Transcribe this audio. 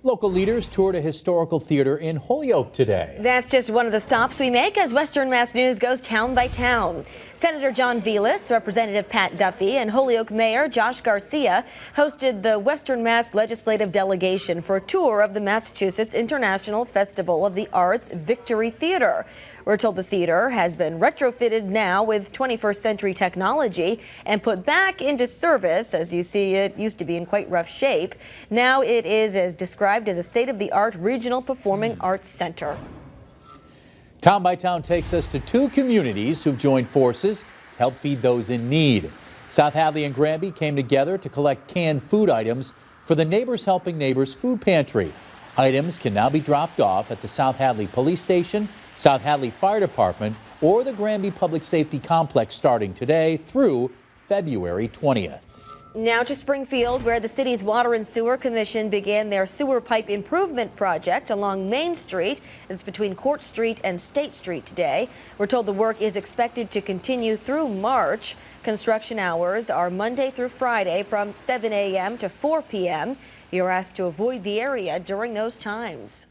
Local leaders toured a historical theater in Holyoke today. That's just one of the stops we make as Western Mass News goes town by town. Senator John Velas, Representative Pat Duffy, and Holyoke Mayor Josh Garcia hosted the Western Mass legislative delegation for a tour of the Massachusetts International Festival of the Arts Victory Theater. We're told the theater has been retrofitted now with 21st century technology and put back into service. As you see, it used to be in quite rough shape. Now it is as described as a state-of-the-art regional performing arts center. Town by Town takes us to two communities who've joined forces to help feed those in need. South Hadley and Granby came together to collect canned food items for the Neighbors Helping Neighbors food pantry. Items can now be dropped off at the South Hadley Police Station, South Hadley Fire Department, or the Granby Public Safety Complex starting today through February 20th. Now to Springfield, where the city's Water and Sewer Commission began their sewer pipe improvement project along Main Street. It's between Court Street and State Street today. We're told the work is expected to continue through March. Construction hours are Monday through Friday from 7 a.m. to 4 p.m. You're asked to avoid the area during those times.